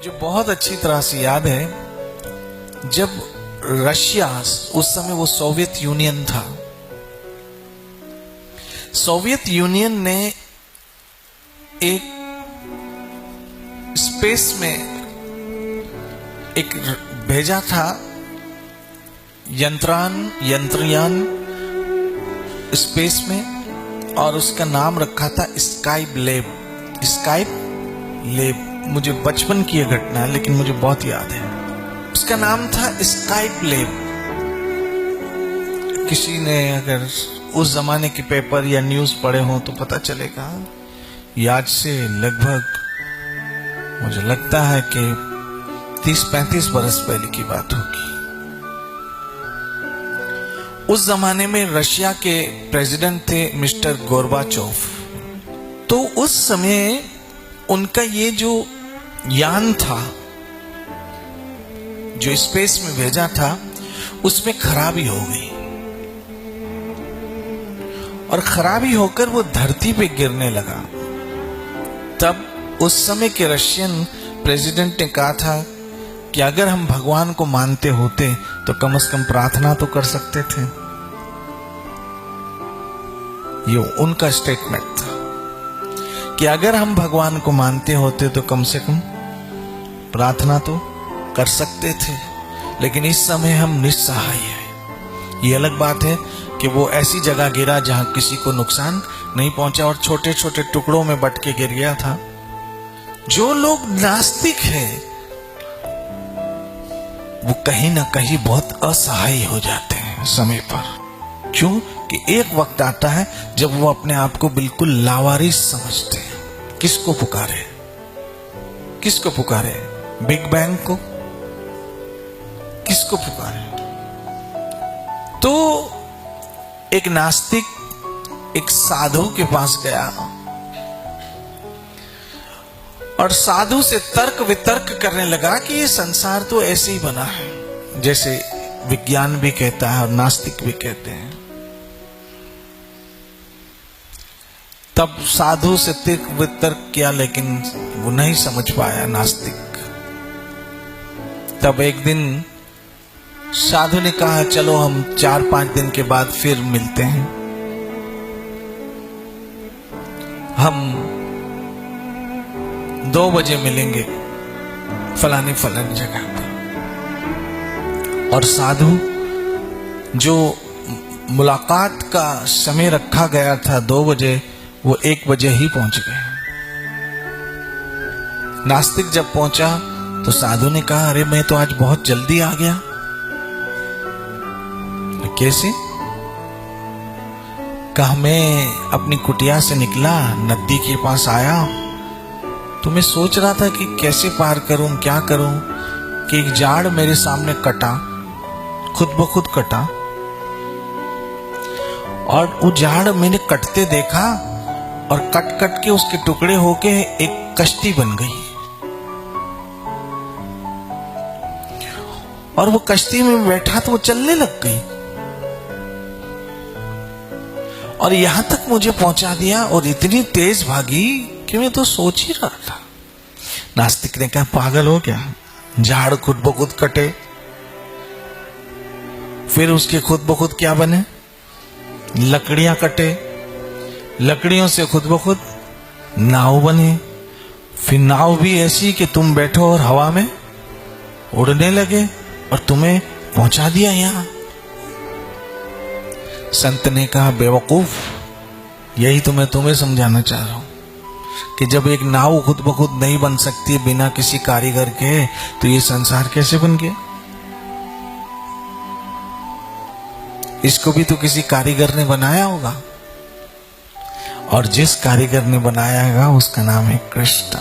मुझे बहुत अच्छी तरह से याद है जब रशिया, उस समय वो सोवियत यूनियन था, सोवियत यूनियन ने एक स्पेस में एक भेजा था यंत्रयान स्पेस में, और उसका नाम रखा था स्काइप लेब। मुझे बचपन की यह घटना है लेकिन मुझे बहुत याद है। उसका नाम था स्काइप लेब। किसी ने अगर उस जमाने के पेपर या न्यूज पढ़े हो तो पता चलेगा, आज से लगभग मुझे लगता है कि 30-35 बरस पहले की बात होगी। उस जमाने में रशिया के प्रेसिडेंट थे मिस्टर गोर्बाचोव। तो उस समय उनका ये जो यान था जो स्पेस में भेजा था, उसमें खराबी हो गई और खराबी होकर वो धरती पे गिरने लगा। तब उस समय के रशियन प्रेसिडेंट ने कहा था कि अगर हम भगवान को मानते होते तो कम से कम प्रार्थना तो कर सकते थे। ये उनका स्टेटमेंट था कि अगर हम भगवान को मानते होते तो कम से कम प्रार्थना तो कर सकते थे, लेकिन इस समय हम निस्सहाय हैं। ये अलग बात है कि वो ऐसी जगह गिरा जहां किसी को नुकसान नहीं पहुंचा और छोटे छोटे टुकड़ों में बट के गिर गया था। जो लोग नास्तिक हैं वो कहीं ना कहीं बहुत असहाय हो जाते हैं समय पर। क्यों? कि एक वक्त आता है जब वो अपने आप को बिल्कुल लावारिस समझते हैं। किसको पुकारे? किसको पुकारे? बिग बैंग को? किसको पुकारे? तो एक नास्तिक एक साधु के पास गया और साधु से तर्क वितर्क करने लगा कि ये संसार तो ऐसे ही बना है, जैसे विज्ञान भी कहता है और नास्तिक भी कहते हैं। तब साधु से तर्क वितर्क किया लेकिन वो नहीं समझ पाया नास्तिक। तब एक दिन साधु ने कहा, चलो हम 4-5 दिन के बाद फिर मिलते हैं, हम 2 बजे मिलेंगे फलानी जगह पर। और साधु जो मुलाकात का समय रखा गया था 2 बजे, वो 1 बजे ही पहुंच गए। नास्तिक जब पहुंचा तो साधु ने कहा, अरे मैं तो आज बहुत जल्दी आ गया। कैसे? कहा, मैं अपनी कुटिया से निकला, नदी के पास आया तो मैं सोच रहा था कि कैसे पार करूं, क्या करूं, कि एक झाड़ मेरे सामने कटा, खुद ब खुद कटा, और वो झाड़ मैंने कटते देखा और कट कट के उसके टुकड़े होके एक कश्ती बन गई। और वो कश्ती में बैठा तो वो चलने लग गई और यहां तक मुझे पहुंचा दिया और इतनी तेज भागी कि मैं तो सोच ही रहा था। नास्तिक ने कहा, पागल हो क्या? झाड़ खुद ब खुद कटे, फिर उसके खुद ब खुद क्या बने? लकड़ियां कटे, लकड़ियों से खुद ब खुद नाव बने, फिर नाव भी ऐसी कि तुम बैठो और हवा में उड़ने लगे और तुम्हें पहुंचा दिया यहां। संत ने कहा, बेवकूफ, यही तो मैं तुम्हें समझाना चाह रहा हूं कि जब एक नाव खुद ब खुद नहीं बन सकती बिना किसी कारीगर के, तो ये संसार कैसे बन गया? इसको भी तो किसी कारीगर ने बनाया होगा, और जिस कारीगर ने बनाया होगा उसका नाम है कृष्ण।